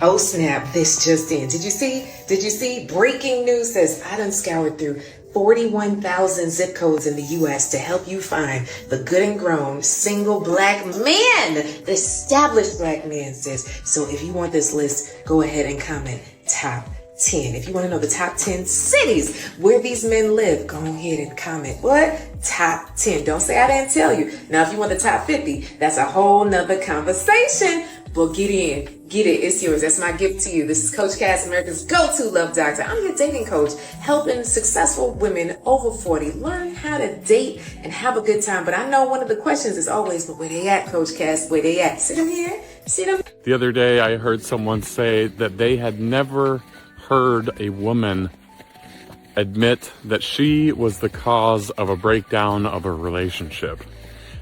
Oh snap, this just in. Did you see? Breaking news says I done scoured through 41,000 zip codes in the U.S. to help you find the good and grown single black man. The established black man says. So if you want this list, go ahead and comment top 10. If you want to know the top 10 cities where these men live, go ahead and comment what? Top 10. Don't say I didn't tell you. Now, if you want the top 50, that's a whole nother conversation. But get in, get it, it's yours. That's my gift to you. This is Coach Cass, America's go-to love doctor. I'm your dating coach, helping successful women over 40 learn how to date and have a good time. But I know one of the questions is always, but where they at, Coach Cass? Where they at? See them here? See them? The other day, I heard someone say that they had never heard a woman admit that she was the cause of a breakdown of a relationship.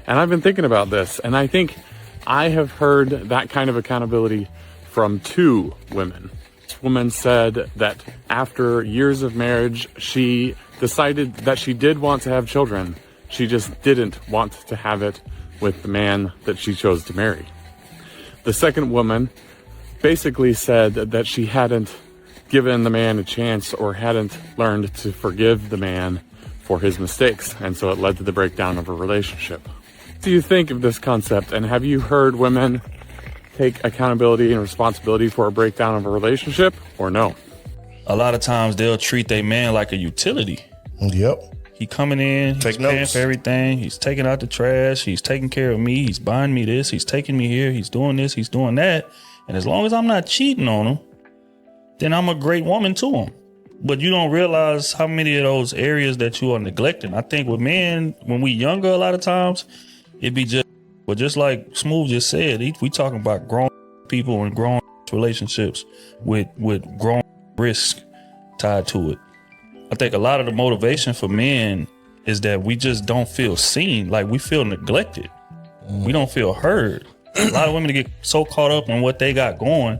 And I've been thinking about this, and I think I have heard that kind of accountability from two women. This woman said that after years of marriage, she decided that she did want to have children. She just didn't want to have it with the man that she chose to marry. The second woman basically said that she hadn't given the man a chance or hadn't learned to forgive the man for his mistakes, and so it led to the breakdown of a relationship. What do you think of this concept, and have you heard women take accountability and responsibility for a breakdown of a relationship, or no? A lot of times they'll treat their man like a utility. Yep. He coming in, he's paying for everything, he's taking out the trash, he's taking care of me, he's buying me this, he's taking me here, he's doing this, he's doing that. And as long as I'm not cheating on him, then I'm a great woman to him. But you don't realize how many of those areas that you are neglecting. I think with men, when we younger, a lot of times, it'd be just like Smooth just said, we talking about grown people and grown relationships with grown risk tied to it. I think a lot of the motivation for men is that we just don't feel seen, like we feel neglected. We don't feel heard. A lot of women get so caught up in what they got going,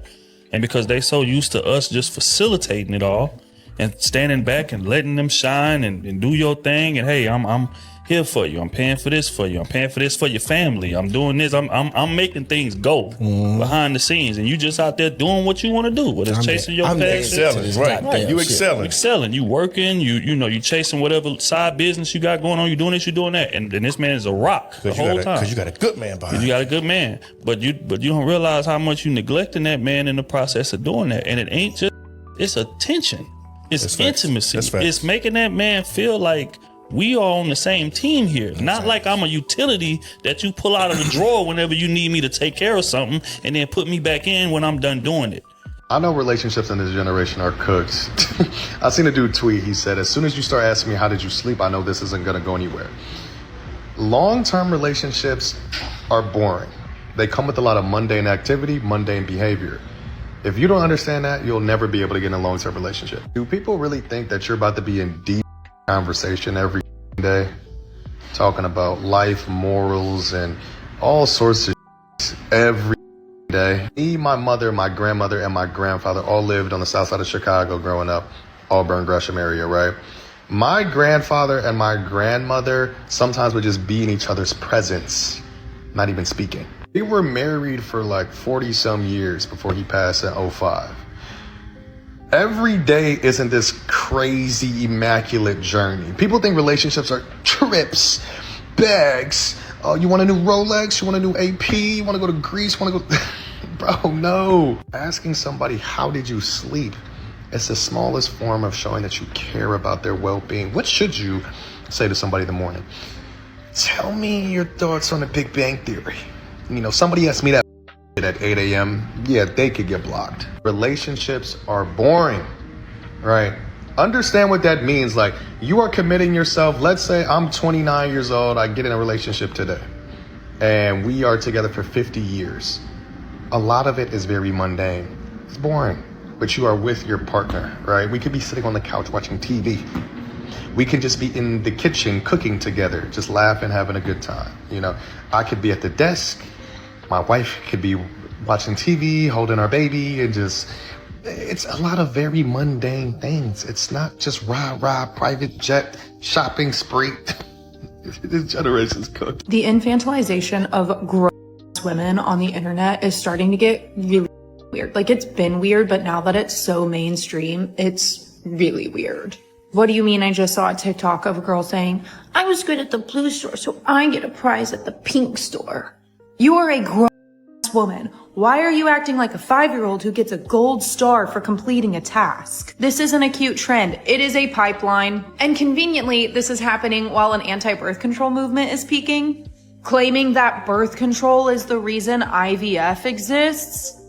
and because they so used to us just facilitating it all and standing back and letting them shine and do your thing, and hey, I'm here for you. I'm paying for this for you. I'm paying for this for your family. I'm doing this. I'm making things go behind the scenes, and you just out there doing what you want to do. Whether it's chasing your passion, excelling, right? You excelling. You working. You chasing whatever side business you got going on. You doing this. You doing that. And this man is a rock the whole time. Because you got a good man behind. You got a good man, but you don't realize how much you neglecting that man in the process of doing that. And it ain't just. It's attention. It's intimacy. It's making that man feel like we are on the same team here. Not like I'm a utility that you pull out of the drawer whenever you need me to take care of something and then put me back in when I'm done doing it. I know relationships in this generation are cooked. I seen a dude tweet. He said, as soon as you start asking me, how did you sleep? I know this isn't going to go anywhere. Long-term relationships are boring. They come with a lot of mundane activity, mundane behavior. If you don't understand that, you'll never be able to get in a long-term relationship. Do people really think that you're about to be in deep conversation every day, talking about life, morals, and all sorts of every day? Me, my mother, my grandmother, and my grandfather all lived on the south side of Chicago growing up, Auburn, Gresham area, right? My grandfather and my grandmother sometimes would just be in each other's presence, not even speaking. They were married for like 40 some years before he passed in 2005. Every day isn't this crazy, immaculate journey. People think relationships are trips, bags. Oh, you want a new Rolex? You want a new AP? You want to go to Greece? You want to go... Bro, no. Asking somebody, how did you sleep? It's the smallest form of showing that you care about their well-being. What should you say to somebody in the morning? Tell me your thoughts on the Big Bang Theory. You know, somebody asked me that at 8 a.m., yeah, they could get blocked. Relationships are boring, right? Understand what that means. Like, you are committing yourself. Let's say I'm 29 years old. I get in a relationship today, and we are together for 50 years. A lot of it is very mundane. It's boring, but you are with your partner, right? We could be sitting on the couch watching TV. We can just be in the kitchen cooking together, just laughing, having a good time. You know, I could be at the desk. My wife could be watching TV, holding our baby, and just, it's a lot of very mundane things. It's not just rah, private jet, shopping spree. This generation's cooked. The infantilization of grown women on the internet is starting to get really weird. Like, it's been weird, but now that it's so mainstream, it's really weird. What do you mean I just saw a TikTok of a girl saying, I was good at the blue store, so I get a prize at the pink store? You are a grown-ass woman. Why are you acting like a 5-year-old who gets a gold star for completing a task? This isn't a cute trend. It is a pipeline. And conveniently, this is happening while an anti-birth control movement is peaking, claiming that birth control is the reason IVF exists.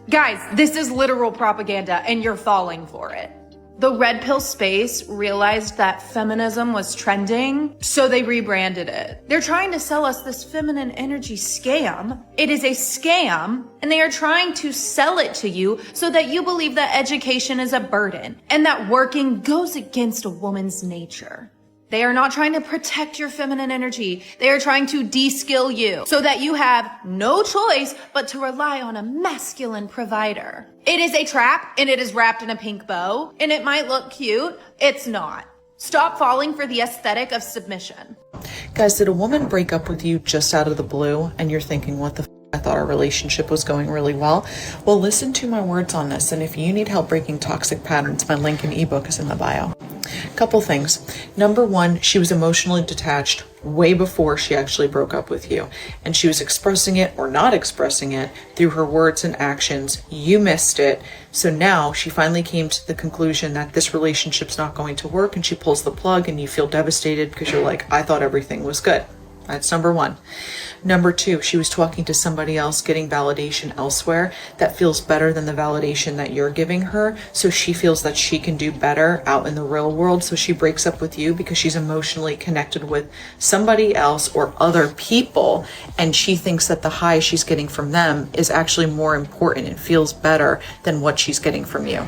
Guys, this is literal propaganda and you're falling for it. The red pill space realized that feminism was trending, so they rebranded it. They're trying to sell us this feminine energy scam. It is a scam, and they are trying to sell it to you so that you believe that education is a burden and that working goes against a woman's nature. They are not trying to protect your feminine energy. They are trying to de-skill you so that you have no choice but to rely on a masculine provider. It is a trap, and it is wrapped in a pink bow, and it might look cute. It's not. Stop falling for the aesthetic of submission. Guys, did a woman break up with you just out of the blue and you're thinking, what the I thought our relationship was going really well? Well, listen to my words on this, and if you need help breaking toxic patterns, my link and ebook is in the bio. Couple things. Number one, she was emotionally detached way before she actually broke up with you, and she was expressing it or not expressing it through her words and actions. You missed it, so now she finally came to the conclusion that this relationship's not going to work, and she pulls the plug, and you feel devastated because you're like, I thought everything was good. That's number one. Number two, she was talking to somebody else, getting validation elsewhere that feels better than the validation that you're giving her. So she feels that she can do better out in the real world. So she breaks up with you because she's emotionally connected with somebody else or other people. And she thinks that the high she's getting from them is actually more important and feels better than what she's getting from you.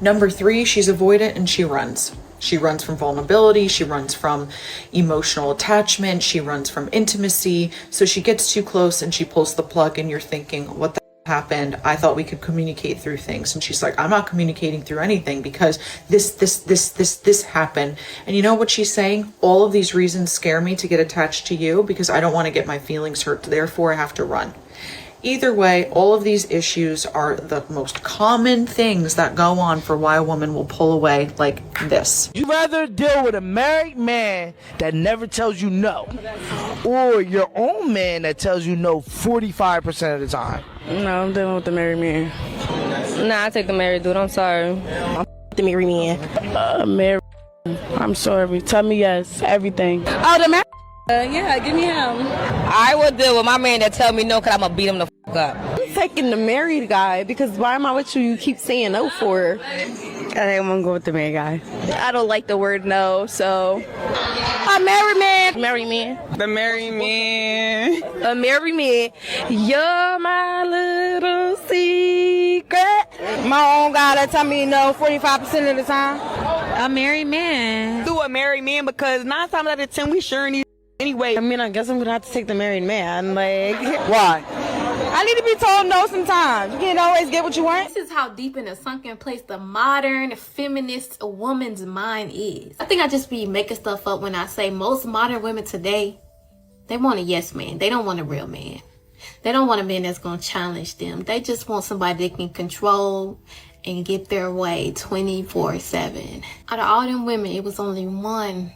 Number three, she's avoidant and she runs. She runs from vulnerability, she runs from emotional attachment, she runs from intimacy. So she gets too close and she pulls the plug, and you're thinking, what the happened? I thought we could communicate through things. And she's like, I'm not communicating through anything because this happened. And you know what she's saying? All of these reasons scare me to get attached to you because I don't want to get my feelings hurt. Therefore, I have to run. Either way, all of these issues are the most common things that go on for why a woman will pull away like this. You rather deal with a married man that never tells you no, or your own man that tells you no 45% of the time? No, I'm dealing with the married man. Nah, I take the married dude. I'm sorry. I'm the married man. Married. I'm sorry. Tell me yes. Everything. Oh, the married. Yeah, give me him. I would deal with my man that tell me no, because I'm going to beat him the fuck up. I'm taking the married guy because why am I with you? You keep saying no for. I think I'm going to go with the married guy. I don't like the word no, so. A married man. Married man. The married man. A married man. You're my little secret. My own guy that tell me no 45% of the time. A married man. Do a married man because 9 times out of 10 we sure need anyway. I mean, I guess I'm going to have to take the married man. Like, why? I need to be told no sometimes. You can't always get what you want. This is how deep in a sunken place the modern feminist woman's mind is. I think I just be making stuff up when I say most modern women today, they want a yes man. They don't want a real man. They don't want a man that's going to challenge them. They just want somebody they can control and get their way 24/7. Out of all them women, it was only one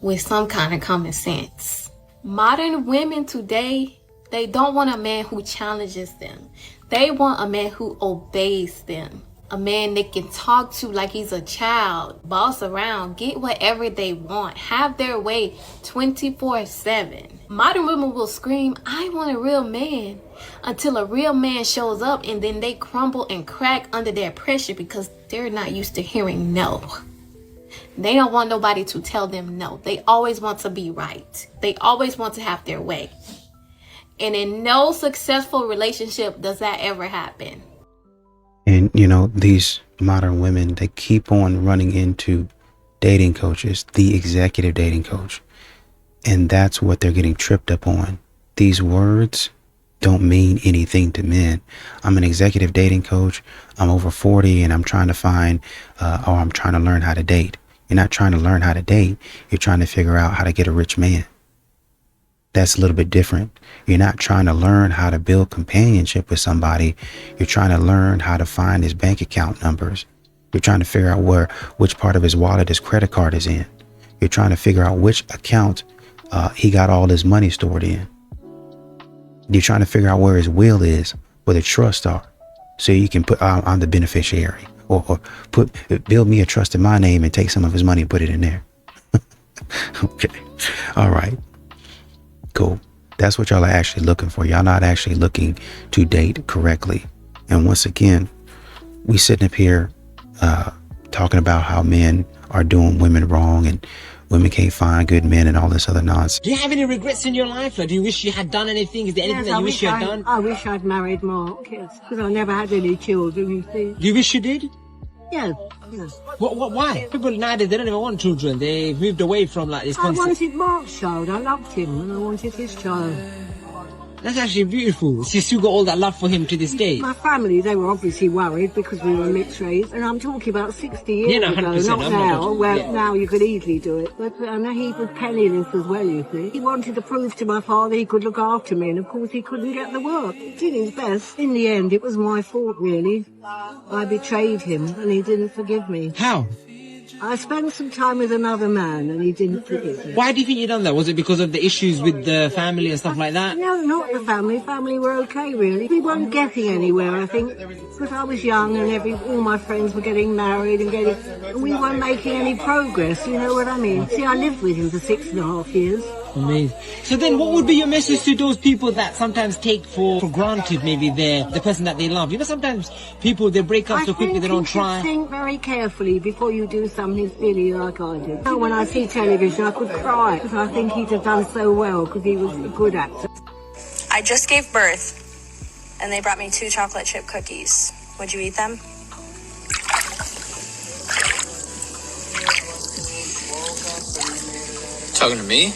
with some kind of common sense. Modern women today, they don't want a man who challenges them. They want a man who obeys them. A man they can talk to like he's a child, boss around, get whatever they want, have their way 24/7. Modern women will scream, I want a real man, until a real man shows up, and then they crumble and crack under their pressure because they're not used to hearing no. They don't want nobody to tell them no. They always want to be right. They always want to have their way. And in no successful relationship does that ever happen. And, you know, these modern women, they keep on running into dating coaches, the executive dating coach. And that's what they're getting tripped up on. These words don't mean anything to men. I'm an executive dating coach. I'm over 40 and I'm trying to find, or I'm trying to learn how to date. You're not trying to learn how to date. You're trying to figure out how to get a rich man. that's a little bit different. You're not trying to learn how to build companionship with somebody. You're trying to learn how to find his bank account numbers. You're trying to figure out which part of his wallet his credit card is in. You're trying to figure out which account he got all his money stored in. You're trying to figure out where his will is, where the trusts are, so you can put, I'm the beneficiary, or build me a trust in my name and take some of his money and put it in there. Okay. All right. Cool. That's what y'all are actually looking for. Y'all not actually looking to date correctly. And once again, we sitting up here talking about how men are doing women wrong and women can't find good men and all this other nonsense. Do you have any regrets in your life? Like, do you wish you had done anything? Is there anything that you wish you had done? I wish I'd married Mark, yes, because I never had any children, you see. Do you wish you did? Yeah. Why? People nowadays, they don't even want children. They've moved away from like this concept. I wanted Mark's child. I loved him and I wanted his child. That's actually beautiful. So you still got all that love for him to this day? My family, they were obviously worried because we were mixed race. And I'm talking about 60 years ago, not now. Well, now you could easily do it. But he was penniless as well, you see. He wanted to prove to my father he could look after me. And of course he couldn't get the work. He did his best. In the end, it was my fault, really. I betrayed him and he didn't forgive me. How? I spent some time with another man and he didn't forgive me. Why do you think you done that? Was it because of the issues with the family and stuff like that? No, not the family. Family were okay, really. We weren't getting anywhere, I think, because I was young and all my friends were getting married and we weren't making any progress, you know what I mean? See, I lived with him for 6.5 years. Amazing. So then what would be your message to those people that sometimes take for granted maybe the person that they love? You know, sometimes people, they break up so quickly they don't try. I think very carefully before you do something silly like I did. When I see television, I could cry because I think he'd have done so well because he was a good actor. I just gave birth and they brought me 2 chocolate chip cookies. Would you eat them? Talking to me?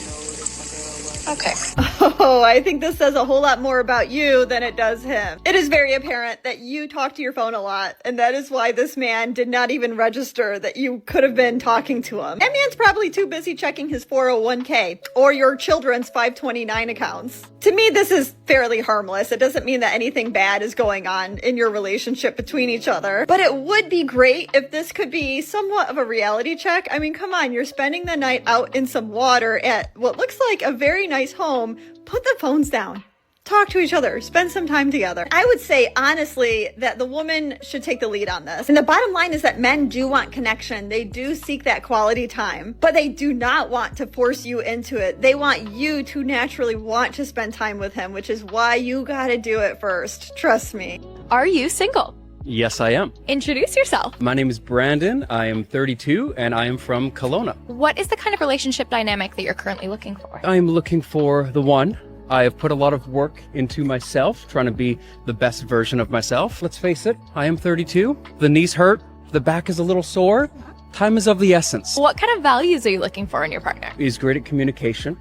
Okay. Oh, I think this says a whole lot more about you than it does him. It is very apparent that you talk to your phone a lot, and that is why this man did not even register that you could have been talking to him. That man's probably too busy checking his 401k or your children's 529 accounts. To me, this is fairly harmless. It doesn't mean that anything bad is going on in your relationship between each other. But it would be great if this could be somewhat of a reality check. I mean, come on, you're spending the night out in some water at what looks like a very nice home. Put the phones down. Talk to each other. Spend some time together. I would say, honestly, that the woman should take the lead on this. And the bottom line is that men do want connection. They do seek that quality time, but they do not want to force you into it. They want you to naturally want to spend time with him, which is why you gotta do it first. Trust me. Are you single? Yes, I am. Introduce yourself. My name is Brandon. I am 32 and I am from Kelowna. What is the kind of relationship dynamic that you're currently looking for? I am looking for the one. I have put a lot of work into myself, trying to be the best version of myself. Let's face it, I am 32. The knees hurt. The back is a little sore. Time is of the essence. What kind of values are you looking for in your partner? He's great at communication,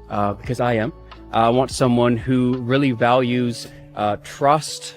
because I am. I want someone who really values trust,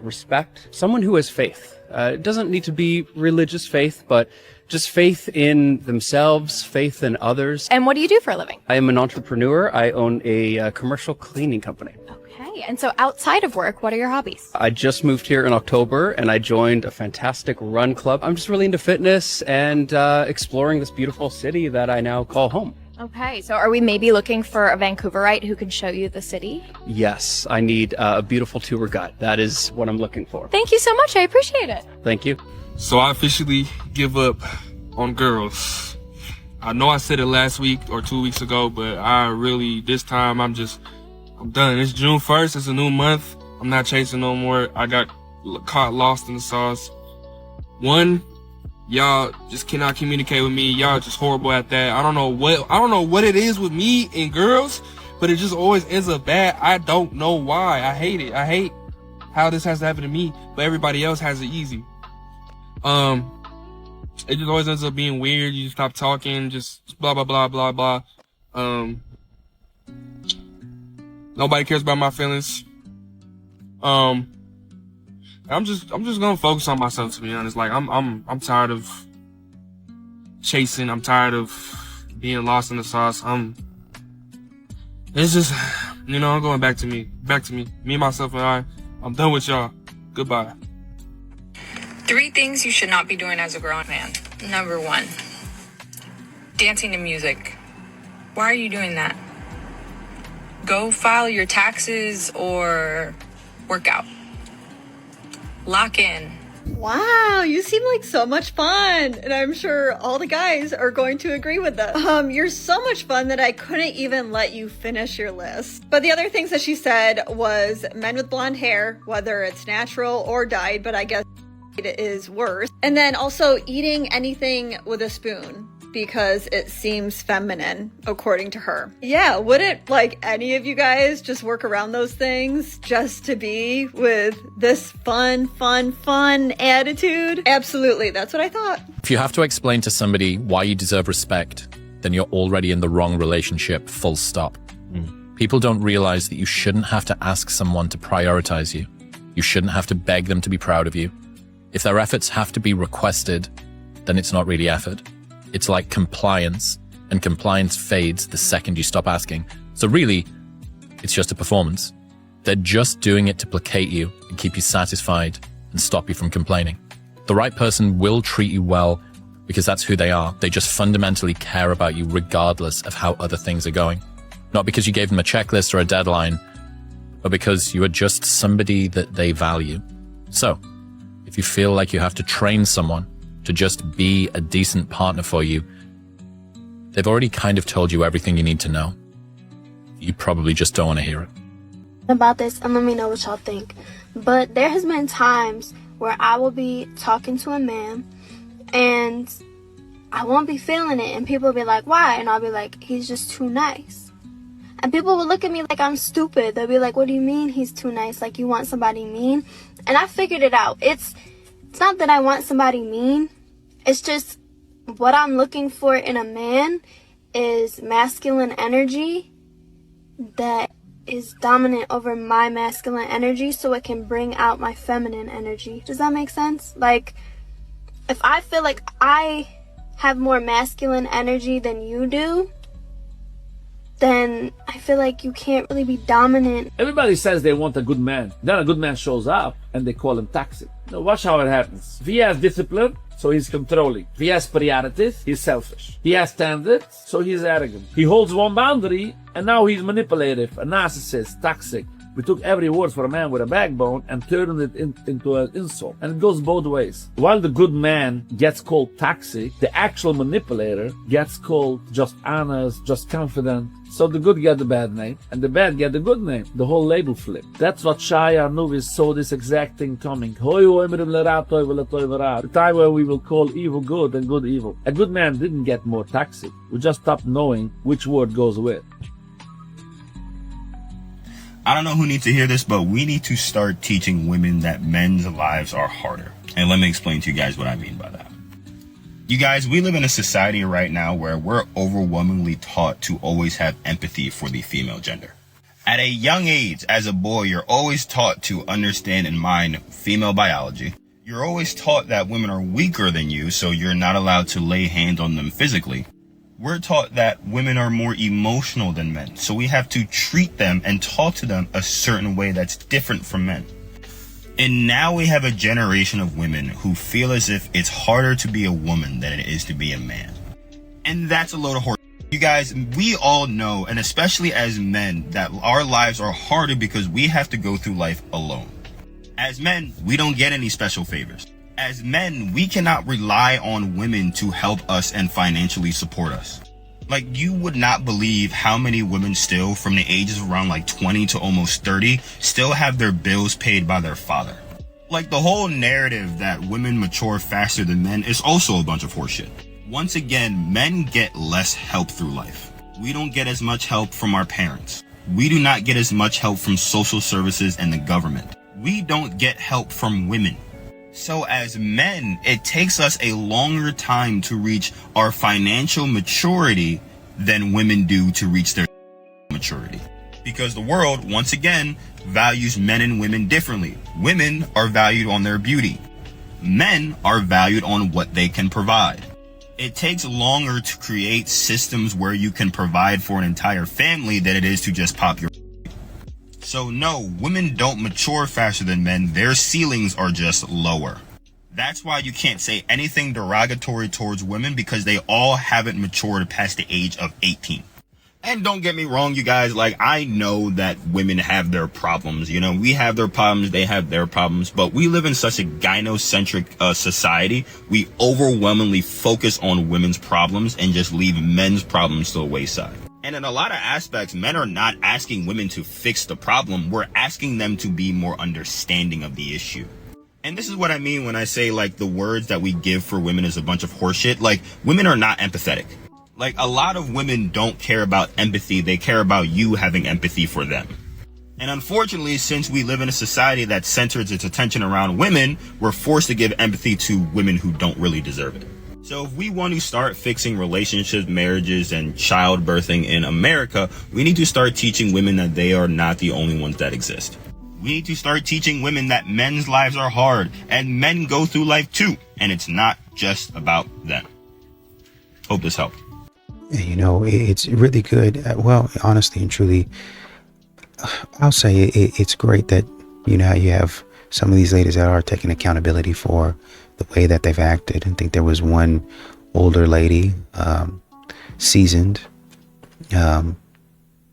respect, someone who has faith. It doesn't need to be religious faith, but just faith in themselves, faith in others. And what do you do for a living? I am an entrepreneur. I own a commercial cleaning company. Okay, and so outside of work, what are your hobbies? I just moved here in October and I joined a fantastic run club. I'm just really into fitness and exploring this beautiful city that I now call home. Okay, so are we maybe looking for a Vancouverite who can show you the city? Yes, I need a beautiful tour guide. That is what I'm looking for. Thank you so much. I appreciate it. Thank you. So I officially give up on girls. I know I said it last week or 2 weeks ago, but I really, this time I'm done. It's June 1st. It's a new month. I'm not chasing no more. I got caught lost in the sauce. One, y'all just cannot communicate with me. Y'all just horrible at that. I don't know what it is with me and girls, but it just always ends up bad. I don't know why. I hate it. I hate how this has to happen to me, but everybody else has it easy. It just always ends up being weird. You stop talking, just blah, blah, blah, blah, blah. Nobody cares about my feelings. I'm just gonna focus on myself, to be honest. Like, I'm tired of chasing. I'm tired of being lost in the sauce. It's just, I'm going back to me. Me, myself, and I'm done with y'all. Goodbye. 3 things you should not be doing as a grown man. Number 1, dancing to music. Why are you doing that? Go file your taxes or work out. Lock in. Wow, you seem like so much fun, and I'm sure all the guys are going to agree with this. You're so much fun that I couldn't even let you finish your list. But the other things that she said was men with blonde hair, whether it's natural or dyed, but I guess it is worse. And then also eating anything with a spoon, because it seems feminine, according to her. Yeah, wouldn't like any of you guys just work around those things just to be with this fun attitude? Absolutely, that's what I thought. If you have to explain to somebody why you deserve respect, then you're already in the wrong relationship, full stop. People don't realize that you shouldn't have to ask someone to prioritize you. You shouldn't have to beg them to be proud of you. If their efforts have to be requested, then it's not really effort. It's like compliance, and compliance fades the second you stop asking. So really, it's just a performance. They're just doing it to placate you and keep you satisfied and stop you from complaining. The right person will treat you well because that's who they are. They just fundamentally care about you regardless of how other things are going. Not because you gave them a checklist or a deadline, but because you are just somebody that they value. So, if you feel like you have to train someone to just be a decent partner for you, they've already kind of told you everything you need to know. You probably just don't want to hear it. About this, and let me know what y'all think. But there has been times where I will be talking to a man and I won't be feeling it, and people will be like, why? And I'll be like, he's just too nice. And people will look at me like I'm stupid. They'll be like, what do you mean he's too nice? Like, you want somebody mean? And I figured it out. It's not that I want somebody mean. It's just what I'm looking for in a man is masculine energy that is dominant over my masculine energy, so it can bring out my feminine energy. Does that make sense? Like, if I feel like I have more masculine energy than you do, then I feel like you can't really be dominant. Everybody says they want a good man. Then a good man shows up and they call him toxic. Now watch how it happens. If he has discipline, so he's controlling. If he has priorities, he's selfish. He has standards, so he's arrogant. He holds one boundary, and now he's manipulative, a narcissist, toxic. We took every word for a man with a backbone and turned it into an insult. And it goes both ways. While the good man gets called toxic, the actual manipulator gets called just honest, just confident. So the good get the bad name, and the bad get the good name. The whole label flip. That's what Shia Nuvis saw this exact thing coming. The time where we will call evil good and good evil. A good man didn't get more toxic. We just stopped knowing which word goes with. I don't know who needs to hear this, but we need to start teaching women that men's lives are harder. And let me explain to you guys what I mean by that. You guys, we live in a society right now where we're overwhelmingly taught to always have empathy for the female gender. At a young age, as a boy, you're always taught to understand and mind female biology. You're always taught that women are weaker than you, so you're not allowed to lay hands on them physically. We're taught that women are more emotional than men, so we have to treat them and talk to them a certain way that's different from men. And now we have a generation of women who feel as if it's harder to be a woman than it is to be a man. And that's a load of horse. You guys, we all know, and especially as men, that our lives are harder because we have to go through life alone. As men, we don't get any special favors. As men, we cannot rely on women to help us and financially support us. Like, you would not believe how many women still, from the ages of around like 20 to almost 30, still have their bills paid by their father. Like, the whole narrative that women mature faster than men is also a bunch of horseshit. Once again, men get less help through life. We don't get as much help from our parents. We do not get as much help from social services and the government. We don't get help from women. So as men, it takes us a longer time to reach our financial maturity than women do to reach their maturity. Because the world, once again, values men and women differently. Women are valued on their beauty. Men are valued on what they can provide. It takes longer to create systems where you can provide for an entire family than it is to just pop your. So no, women don't mature faster than men. Their ceilings are just lower. That's why you can't say anything derogatory towards women, because they all haven't matured past the age of 18. And don't get me wrong, you guys, like, I know that women have their problems. You know, we have their problems, they have their problems, but we live in such a gynocentric society. We overwhelmingly focus on women's problems and just leave men's problems to the wayside. And in a lot of aspects, men are not asking women to fix the problem. We're asking them to be more understanding of the issue. And this is what I mean when I say, like, the words that we give for women is a bunch of horseshit. Like, women are not empathetic. Like, a lot of women don't care about empathy. They care about you having empathy for them. And unfortunately, since we live in a society that centers its attention around women, we're forced to give empathy to women who don't really deserve it. So if we want to start fixing relationships, marriages, and childbirthing in America, we need to start teaching women that they are not the only ones that exist. We need to start teaching women that men's lives are hard, and men go through life too, and it's not just about them. Hope this helped. You know, it's really good. Well, honestly and truly, I'll say it's great that, you know, you have some of these ladies that are taking accountability for the way that they've acted. I think there was one older lady, seasoned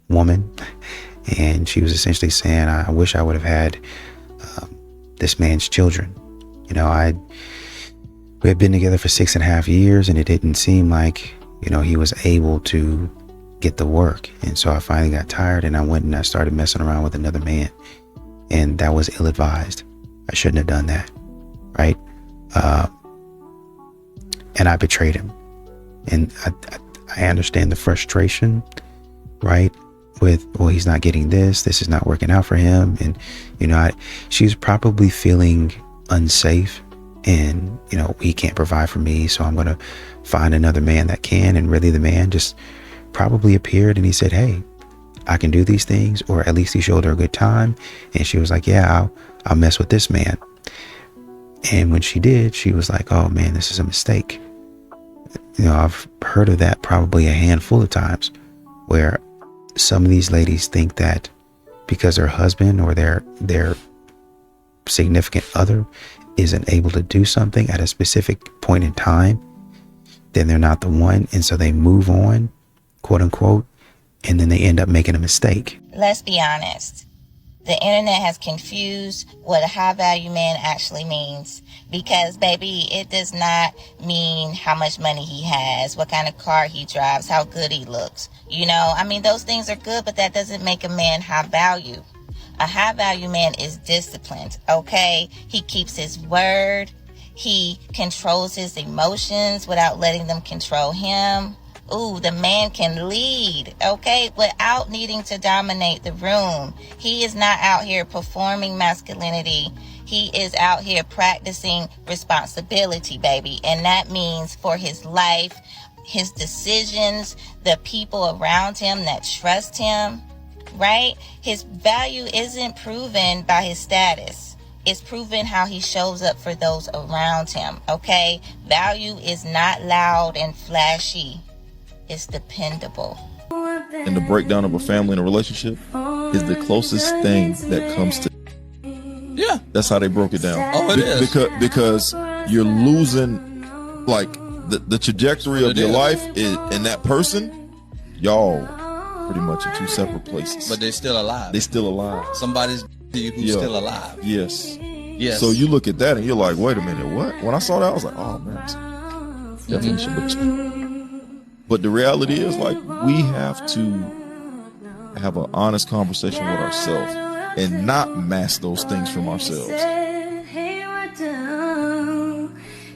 woman, and she was essentially saying, I wish I would have had this man's children. You know, we had been together for 6.5 years, and it didn't seem like, you know, he was able to get the work. And so I finally got tired, and I went and I started messing around with another man. And that was ill-advised. I shouldn't have done that, right? And I betrayed him. And I understand the frustration, right? With, well, he's not getting this is not working out for him. And, you know, she's probably feeling unsafe, and, you know, he can't provide for me, so I'm going to find another man that can. And really the man just probably appeared and he said, hey, I can do these things, or at least he showed her a good time. And she was like, yeah, I'll mess with this man. And when she did, she was like, oh man, this is a mistake. You know, I've heard of that probably a handful of times, where some of these ladies think that because their husband or their significant other isn't able to do something at a specific point in time, then they're not the one. And so they move on, quote unquote, and then they end up making a mistake. Let's be honest. The internet has confused what a high value man actually means, because baby, it does not mean how much money he has, what kind of car he drives, how good he looks. You know, I mean, those things are good, but that doesn't make a man high value. A high value man is disciplined, okay? He keeps his word. He controls his emotions without letting them control him. Ooh, the man can lead, okay, without needing to dominate the room. He is not out here performing masculinity. He is out here practicing responsibility, baby. And that means for his life, his decisions, the people around him that trust him, right? His value isn't proven by his status. It's proven how he shows up for those around him, okay? Value is not loud and flashy. It's dependable. And the breakdown of a family and a relationship is the closest thing that comes to. Yeah, that's how they broke it down. Oh, it is. Because you're losing, like, the trajectory of your life and that person, y'all pretty much in two separate places. But they're still alive. They're still alive. Somebody's who's still alive. Yes. Yes. So you look at that and you're like, wait a minute, what? When I saw that, I was like, oh man, definitely should. But the reality is, like, we have to have an honest conversation with ourselves and not mask those things from ourselves.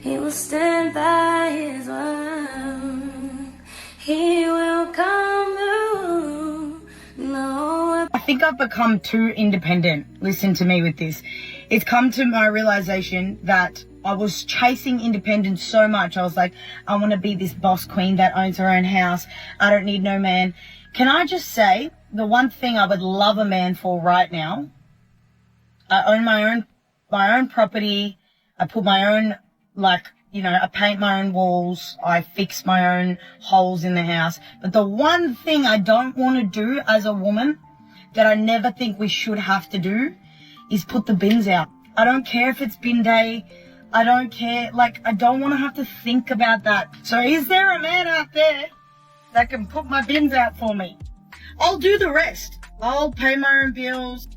He will stand by his word. He will come through. No. I think I've become too independent. Listen to me with this. It's come to my realization that I was chasing independence so much. I was like, I want to be this boss queen that owns her own house. I don't need no man. Can I just say, the one thing I would love a man for right now, I own my own property. I put my own, like, You know, I paint my own walls. I fix my own holes in the house. But the one thing I don't want to do as a woman that I never think we should have to do is put the bins out. I don't care if it's bin day. I don't care. Like, I don't want to have to think about that. So is there a man out there that can put my bins out for me? I'll do the rest. I'll pay my own bills.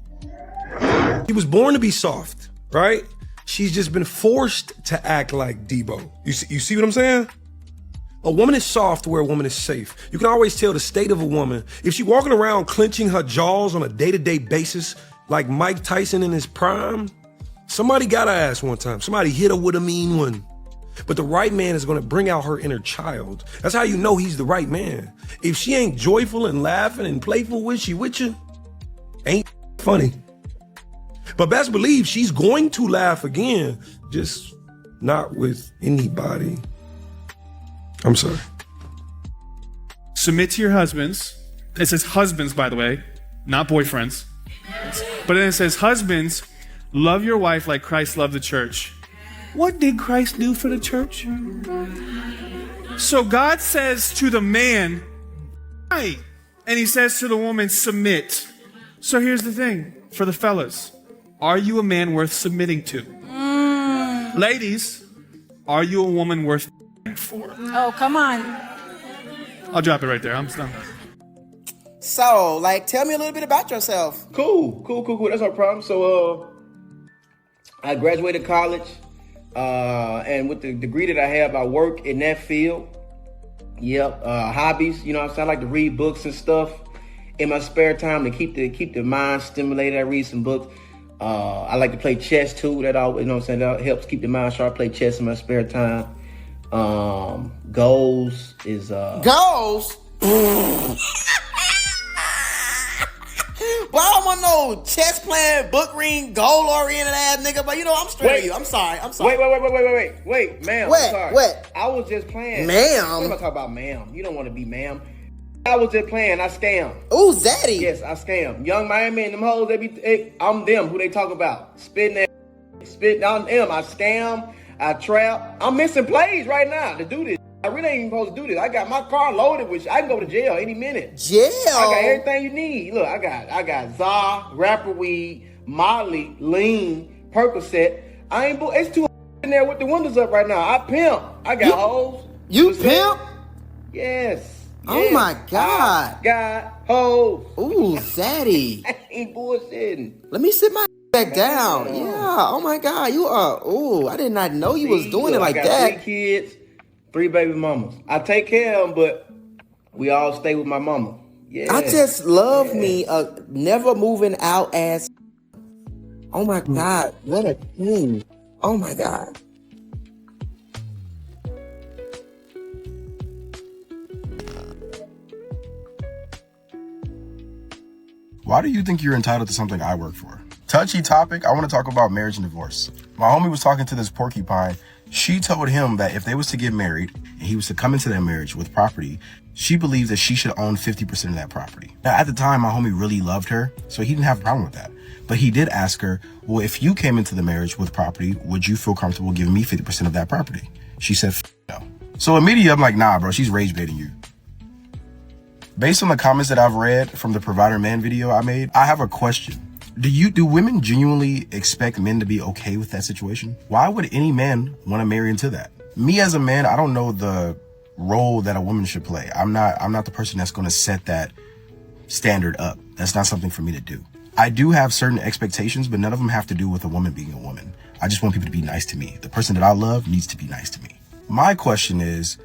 He was born to be soft, right? She's just been forced to act like Debo. You see what I'm saying? A woman is soft where a woman is safe. You can always tell the state of a woman. If she's walking around clenching her jaws on a day-to-day basis, like Mike Tyson in his prime, somebody got her ass one time. Somebody hit her with a mean one. But the right man is going to bring out her inner child. That's how you know he's the right man. If she ain't joyful and laughing and playful with you, ain't funny. But best believe she's going to laugh again, just not with anybody. I'm sorry. Submit to your husbands. It says husbands, by the way, not boyfriends. But then it says husbands, love your wife like Christ loved the church. What did Christ do for the church? So God says to the man, right, and he says to the woman, submit. So here's the thing for the fellas. Are you a man worth submitting to? Ladies, are you a woman worth for? Oh, come on. I'll drop it right there. I'm done. So, like, tell me a little bit about yourself. Cool. That's no problem. So, I graduated college, and with the degree that I have, I work in that field. Yep. Hobbies, you know what I'm saying? I like to read books and stuff in my spare time to keep the mind stimulated. I read some books. I like to play chess too. That all, you know what I'm saying? That helps keep the mind sharp. I play chess in my spare time. Goals is Goals? Well, I don't want no chess playing, book reading, goal oriented ass nigga. But you know, I'm straight with you. I'm sorry. Wait, ma'am. What? I'm sorry. What? I was just playing. Ma'am? I'm not talking about ma'am. You don't want to be ma'am. I was just playing. I scam. Ooh, Zaddy. Yes, I scam. Young Miami and them hoes, I'm them who they talk about. Spitting on them. I scam. I trap. I'm missing plays right now to do this. I really ain't even supposed to do this. I got my car loaded, which I can go to jail any minute. Jail? I got everything you need. Look, I got Za, rapper weed, Molly, lean, Percocet. It's too in there with the windows up right now. I pimp. I got hoes. You pimp? Yes. Oh my God. I got hoes. Ooh, Zaddy. I ain't bullshitting. Let me sit my back down. Yeah. Oh my God. You are. Ooh, I did not know you was doing it like I got that. 3 kids, 3 baby mamas. I take care of them, but we all stay with my mama. Yeah. I just love me a never moving out ass. Oh my God. What a thing. Oh my God. Why do you think you're entitled to something I work for? Touchy topic, I want to talk about marriage and divorce. My homie was talking to this porcupine. She told him that if they was to get married and he was to come into that marriage with property, she believes that she should own 50% of that property. Now, at the time, my homie really loved her, so he didn't have a problem with that. But he did ask her, well, if you came into the marriage with property, would you feel comfortable giving me 50% of that property? She said, no. So immediately, I'm like, nah, bro, she's rage baiting you. Based on the comments that I've read from the Provider Man video I made, I have a question. Do women genuinely expect men to be okay with that situation? Why would any man want to marry into that? Me as a man, I don't know the role that a woman should play. I'm not the person that's going to set that standard up. That's not something for me to do. I do have certain expectations, but none of them have to do with a woman being a woman. I just want people to be nice to me. The person that I love needs to be nice to me. My question is,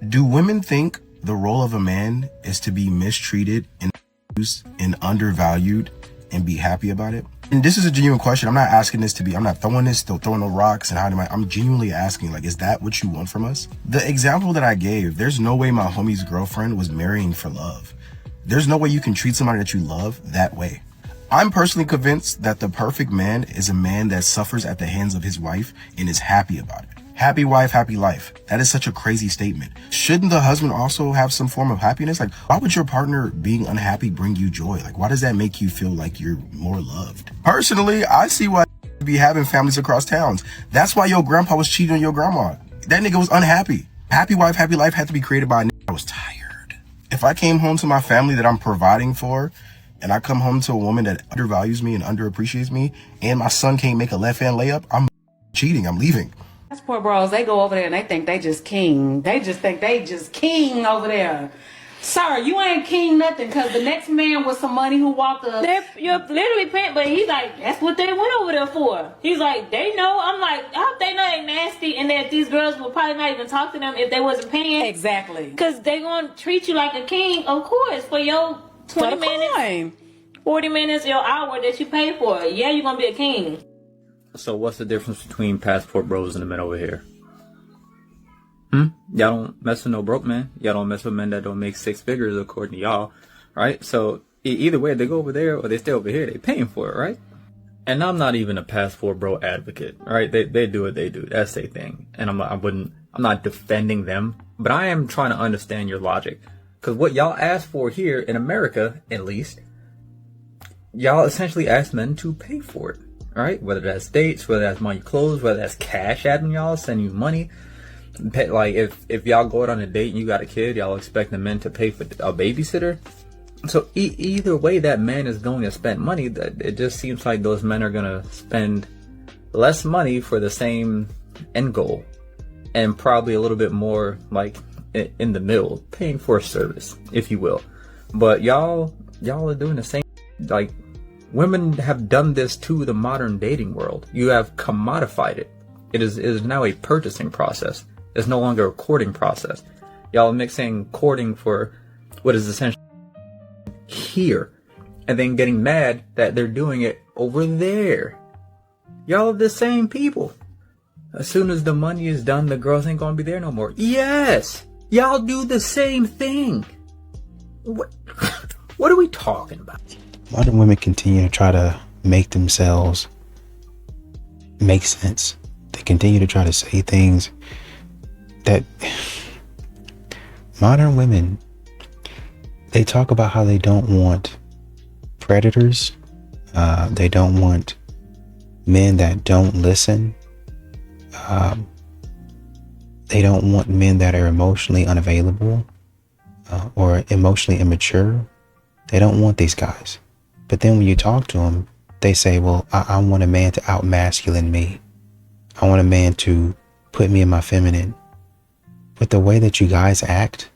do women think the role of a man is to be mistreated and abused and undervalued and be happy about it? And this is a genuine question. I'm not asking this to be, I'm not throwing no rocks and I'm genuinely asking, like, is that what you want from us? The example that I gave, there's no way my homie's girlfriend was marrying for love. There's no way you can treat somebody that you love that way. I'm personally convinced that the perfect man is a man that suffers at the hands of his wife and is happy about it. Happy wife, happy life. That is such a crazy statement. Shouldn't the husband also have some form of happiness? Like, why would your partner being unhappy bring you joy? Like, why does that make you feel like you're more loved? Personally, I see why you be having families across towns. That's why your grandpa was cheating on your grandma. That nigga was unhappy. Happy wife, happy life had to be created by a nigga. I was tired. If I came home to my family that I'm providing for, and I come home to a woman that undervalues me and underappreciates me, and my son can't make a left-hand layup, I'm cheating. I'm leaving. Passport bros, they go over there and they think they just king. They just think they just king over there. Sir, you ain't king nothing, because the next man with some money who walked up, you're literally paying, but he's like, that's what they went over there for. He's like, they know. I'm like, I hope they know they nasty and that these girls would probably not even talk to them if they wasn't paying. Exactly. Because they going to treat you like a king, of course, for your 20 minutes, 40 minutes, your hour that you pay for. Yeah, you're going to be a king. So what's the difference between passport bros and the men over here? Y'all don't mess with no broke men. Y'all don't mess with men that don't make 6 figures according to y'all, right? So either way, they go over there or they stay over here. They paying for it, right? And I'm not even a passport bro advocate, right? They do what they do. That's their thing. And I'm not defending them, but I am trying to understand your logic. Because what y'all ask for here in America, at least, y'all essentially ask men to pay for it, right? Whether that's dates, whether that's money clothes, whether that's cash at them, y'all send you money. Like if y'all go out on a date and you got a kid, y'all expect the men to pay for a babysitter. So either way, that man is going to spend money. It just seems like those men are going to spend less money for the same end goal, and probably a little bit more like in the middle, paying for a service, if you will. But y'all are doing the same. Like, women have done this to the modern dating world. You have commodified it. It is now a purchasing process. It's no longer a courting process. Y'all are mixing courting for what is essentially here, and then getting mad that they're doing it over there. Y'all are the same people. As soon as the money is done, the girls ain't gonna be there no more. Yes! Y'all do the same thing. What are we talking about? Modern women continue to try to make themselves make sense. They continue to try to say things that modern women, they talk about how they don't want predators. They don't want men that don't listen. They don't want men that are emotionally unavailable or emotionally immature. They don't want these guys. But then when you talk to them, they say, well, I want a man to outmasculine me. I want a man to put me in my feminine. But the way that you guys act,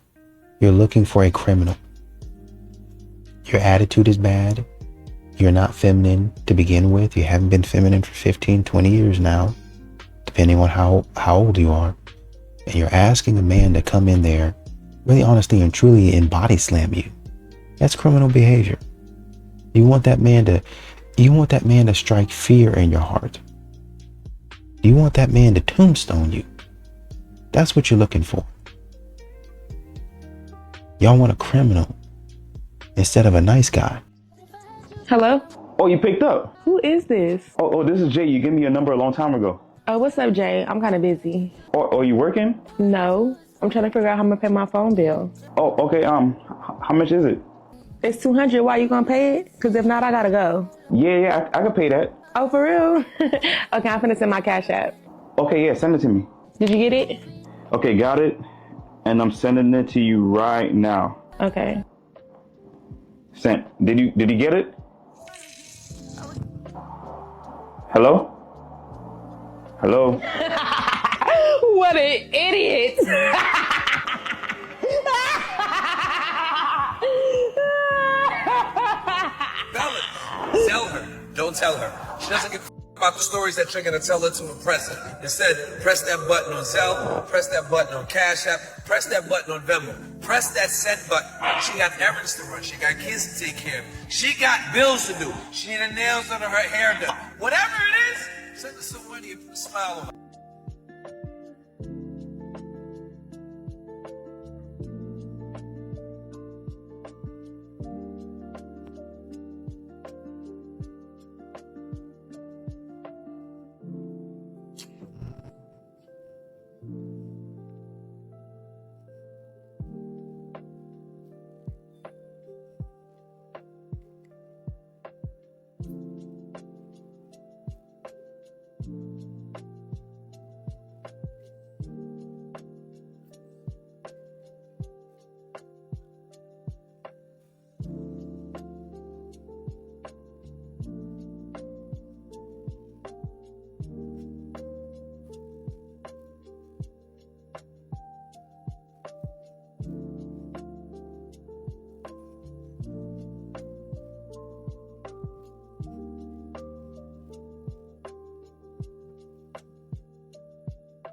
you're looking for a criminal. Your attitude is bad. You're not feminine to begin with. You haven't been feminine for 15, 20 years now, depending on how old you are. And you're asking a man to come in there, really honestly and truly, and body slam you. That's criminal behavior. You want that man to strike fear in your heart. You want that man to tombstone you. That's what you're looking for. Y'all want a criminal instead of a nice guy. Hello? Oh, you picked up? Who is this? Oh, this is Jay. You gave me your number a long time ago. Oh, what's up, Jay? I'm kind of busy. Oh, you working? No. I'm trying to figure out how I'm going to pay my phone bill. Oh, okay. How much is it? It's $200. Why you going to pay it? Because if not, I got to go. Yeah, I can pay that. Oh, for real? Okay, I'm finna send my Cash App. Okay, yeah, send it to me. Did you get it? Okay, got it. And I'm sending it to you right now. Okay. Sent. Did you get it? Hello? Hello? What an idiot! Tell her. Don't tell her. She doesn't give a about the stories that you're going to tell her to impress her. Instead, press that button on Zelle, press that button on Cash App, press that button on Venmo. Press that send button. She got errands to run. She got kids to take care of. She got bills to do. She need her nails done or her hair done. Whatever it is, send her some money and put a smile on her.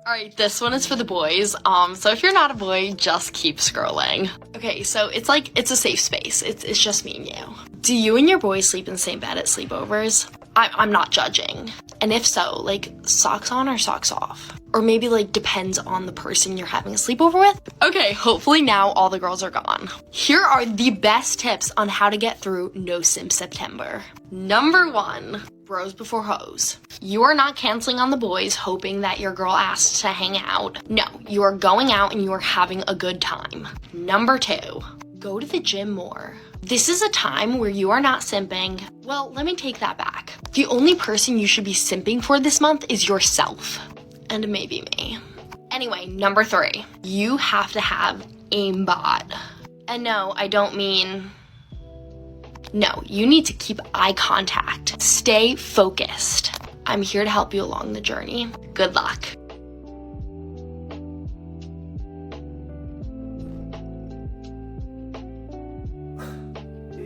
Alright, this one is for the boys. So if you're not a boy, just keep scrolling. Okay, so it's a safe space. It's just me and you. Do you and your boys sleep in the same bed at sleepovers? I'm not judging. And if so, like, socks on or socks off? Or maybe, like, depends on the person you're having a sleepover with? Okay, hopefully now all the girls are gone. Here are the best tips on how to get through No Sim September. Number 1, bros before hoes. You are not canceling on the boys hoping that your girl asks to hang out. No, you are going out and you are having a good time. Number 2, go to the gym more. This is a time where you are not simping. Well, let me take that back. The only person you should be simping for this month is yourself. And maybe me. Anyway, number 3, you have to have aimbot. And no, I don't mean... No, you need to keep eye contact. Stay focused. I'm here to help you along the journey. Good luck.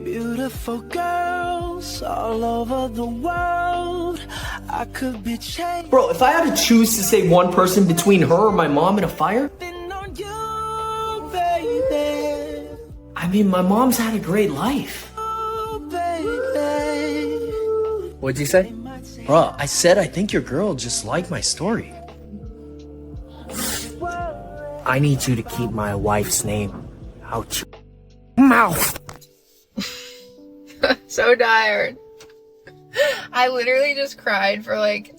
Beautiful girls all over the world. I could be changed. Bro, if I had to choose to save one person between her or my mom in a fire, I mean, my mom's had a great life. What'd you say? Bro, I said I think your girl just liked my story. I need you to keep my wife's name out your mouth. So tired. I literally just cried for like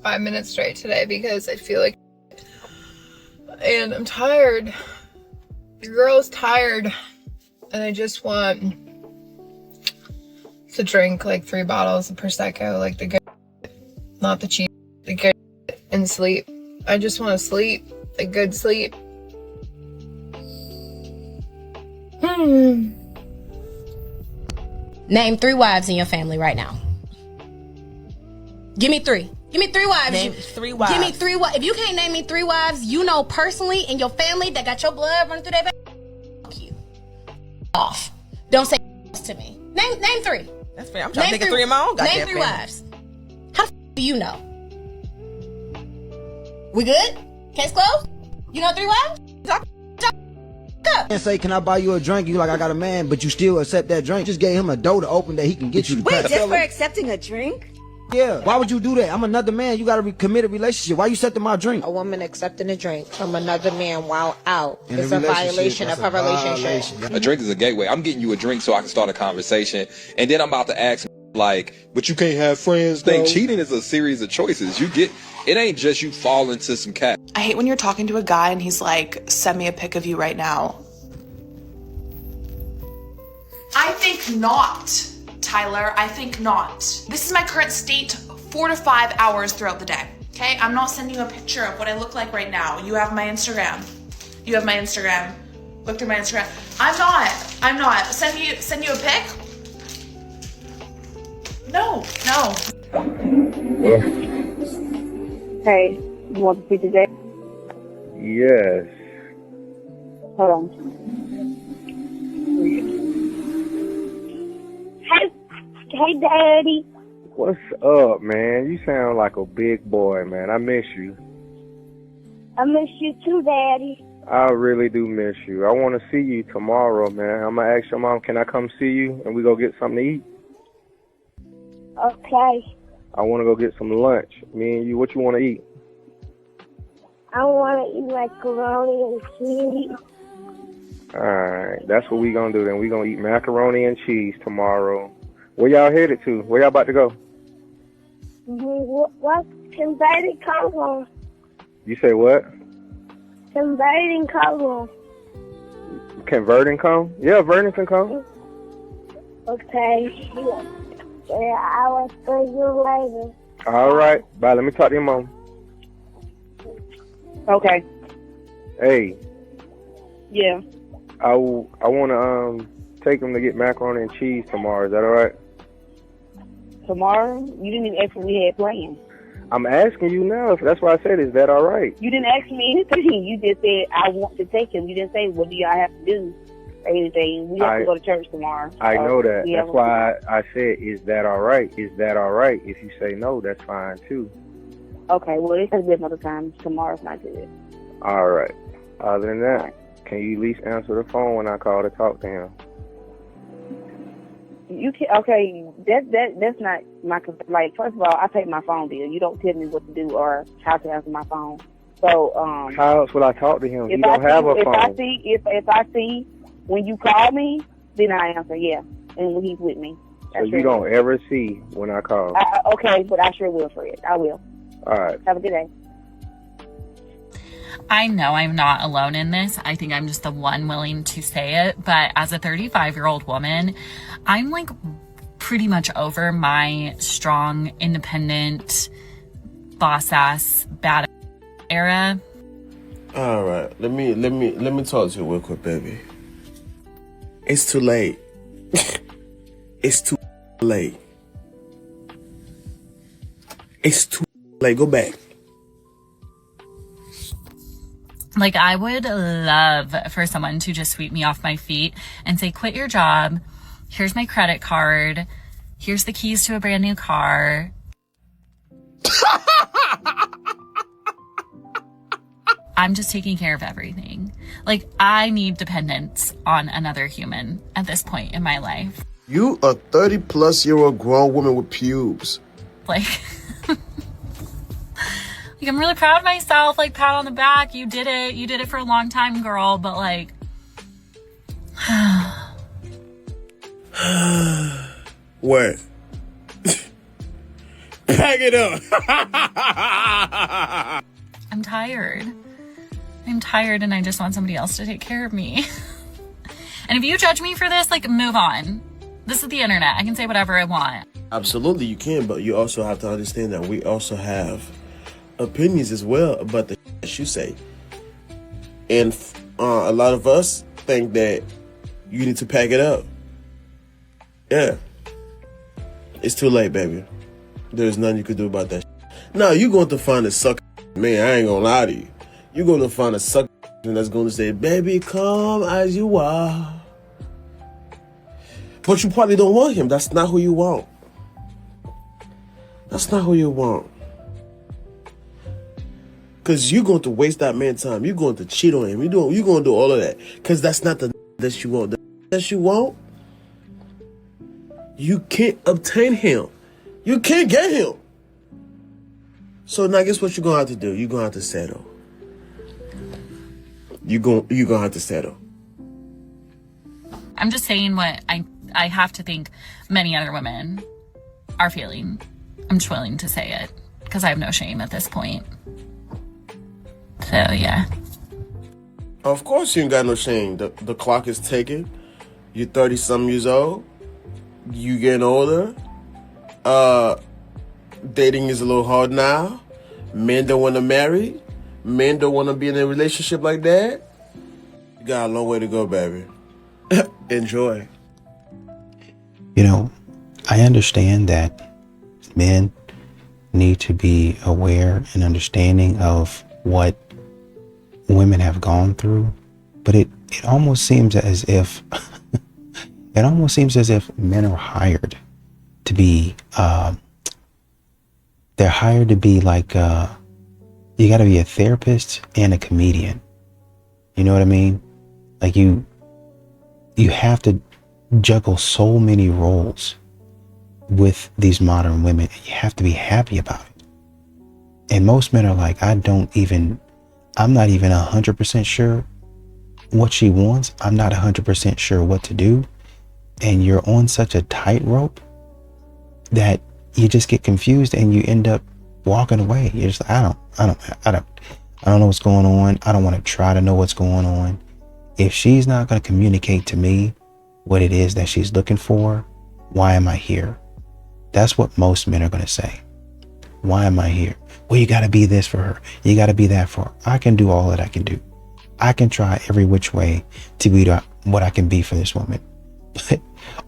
5 minutes straight today because I feel like, and I'm tired. Your girl's tired, and I just want to drink like 3 bottles of Prosecco, like the good, not the cheap, the good, and sleep. I just want to sleep, a good sleep. Name 3 wives in your family right now. Give me 3. Give me 3 wives. Name 3 wives. Give me 3 wives. If you can't name me 3 wives, you know personally in your family that got your blood running through their veins. You off. Don't say to me. Name 3. That's fair. I'm trying to think of 3 of my own goddamn Name 3 family. wives. How the do you know? We good? Case closed? You know 3 wives? And say, can I buy you a drink? You like, I got a man, but you still accept that drink. Just gave him a door to open that he can get you. Wait, just for accepting a drink? Yeah. Why would you do that? I'm another man. You got to commit a relationship. Why you accepting my drink? A woman accepting a drink from another man while out In a is a relationship, violation of her relationship. A drink is a gateway. I'm getting you a drink so I can start a conversation, and then I'm about to ask like, but you can't have friends. Thing cheating is a series of choices. You get. It ain't just you fall into some cat. I hate when you're talking to a guy and he's like, send me a pic of you right now. I think not, Tyler. I think not. This is my current state 4 to 5 hours throughout the day. Okay? I'm not sending you a picture of what I look like right now. You have my Instagram. You have my Instagram. Look through my Instagram. I'm not. Send you a pic? No. Hey, you want to speak today? Yes. Hold on. Hey, Daddy. What's up, man? You sound like a big boy, man. I miss you. I miss you too, Daddy. I really do miss you. I want to see you tomorrow, man. I'm going to ask your mom, can I come see you and we go get something to eat? Okay. I want to go get some lunch. Me and you, what you want to eat? I want to eat macaroni and cheese. Alright, that's what we going to do then. We going to eat macaroni and cheese tomorrow. Where y'all headed to? Where y'all about to go? What's converting color? You say what? Converting color. Can come? Yeah, Vernon can come. Okay. Yeah, I will see you later. Alright, bye. Let me talk to your mom. Okay. Hey. Yeah. I want to take him to get macaroni and cheese tomorrow. Is that alright? Tomorrow? You didn't even ask me we had plans. I'm asking you now. That's why I said, is that alright? You didn't ask me anything. You just said, I want to take him. You didn't say, what do y'all have to do? Or anything. We have to go to church tomorrow. I know that. Yeah, That's why I said, is that alright? Is that alright? If you say no, that's fine too. Okay, well, it has been another time. Tomorrow's not good. All right. Other than that, can you at least answer the phone when I call to talk to him? You can okay. That's not my like. First of all, I pay my phone bill. You don't tell me what to do or how to answer my phone. So how else will I talk to him? He if don't have a if phone. I see when you call me, then I answer. Yeah, and when he's with me. So you don't ever see when I call. Okay, but I sure will, Fred. I will. All right. Have a good day. I know I'm not alone in this. I think I'm just the one willing to say it. But as a 35-year-old woman, I'm like pretty much over my strong, independent, boss ass, bad era. All right. Let me talk to you real quick, baby. It's too late. It's too late. It's too late. Go back. Like, I would love for someone to just sweep me off my feet and say, quit your job. Here's my credit card. Here's the keys to a brand new car. I'm just taking care of everything. Like, I need dependence on another human at this point in my life. You a 30-plus-year-old grown woman with pubes. Like, I'm really proud of myself. Like, pat on the back. You did it. You did it for a long time, girl. But like, what? Pack it up. I'm tired. I'm tired and I just want somebody else to take care of me. And if you judge me for this, like, move on. This is the internet. I can say whatever I want. Absolutely, you can, but you also have to understand that we also have opinions as well about the that you say. And a lot of us think that you need to pack it up. Yeah. It's too late, baby. There's nothing you could do about that. No, you're going to find a sucker. Man, I ain't gonna lie to you. You're going to find a sucker that's going to say, baby, come as you are. But you probably don't want him. That's not who you want. That's not who you want. Because you're going to waste that man's time. You're going to cheat on him. You're going to do all of that. Because that's not the that you want. The that you want, you can't obtain him. You can't get him. So now guess what you're going to have to do? You're going to have to settle. You're going to have to settle. I'm just saying what I have to think many other women are feeling. I'm just willing to say it because I have no shame at this point. So, yeah. Of course you ain't got no shame. The clock is ticking. You're 30-something years old. You getting older. Dating is a little hard now. Men don't want to marry. Men don't want to be in a relationship like that. You got a long way to go, baby. Enjoy. You know, I understand that men need to be aware and understanding of what women have gone through, but it almost seems as if men are hired to be they're hired to be like you got to be a therapist and a comedian. You know what I mean? Like you have to juggle so many roles with these modern women. You have to be happy about it. And most men are like, I'm not even 100% sure what she wants. I'm not 100% sure what to do. And you're on such a tightrope that you just get confused and you end up walking away. You're just like, I don't know what's going on. I don't want to try to know what's going on. If she's not going to communicate to me what it is that she's looking for, why am I here? That's what most men are going to say. Why am I here? Well, you got to be this for her. You got to be that for her. I can do all that I can do. I can try every which way to be what I can be for this woman. But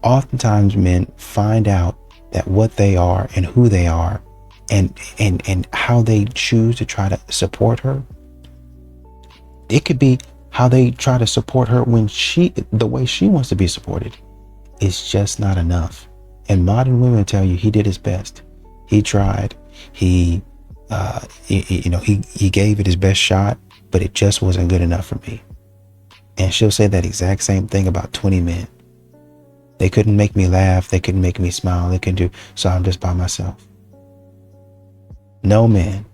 oftentimes men find out that what they are and who they are and how they choose to try to support her. It could be how they try to support her when the way she wants to be supported is just not enough. And modern women tell you he did his best. He tried. He He gave it his best shot, but it just wasn't good enough for me. And she'll say that exact same thing about 20 men. They couldn't make me laugh. They couldn't make me smile. They couldn't do, so I'm just by myself. No men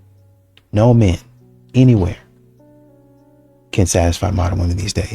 anywhere can satisfy modern women these days.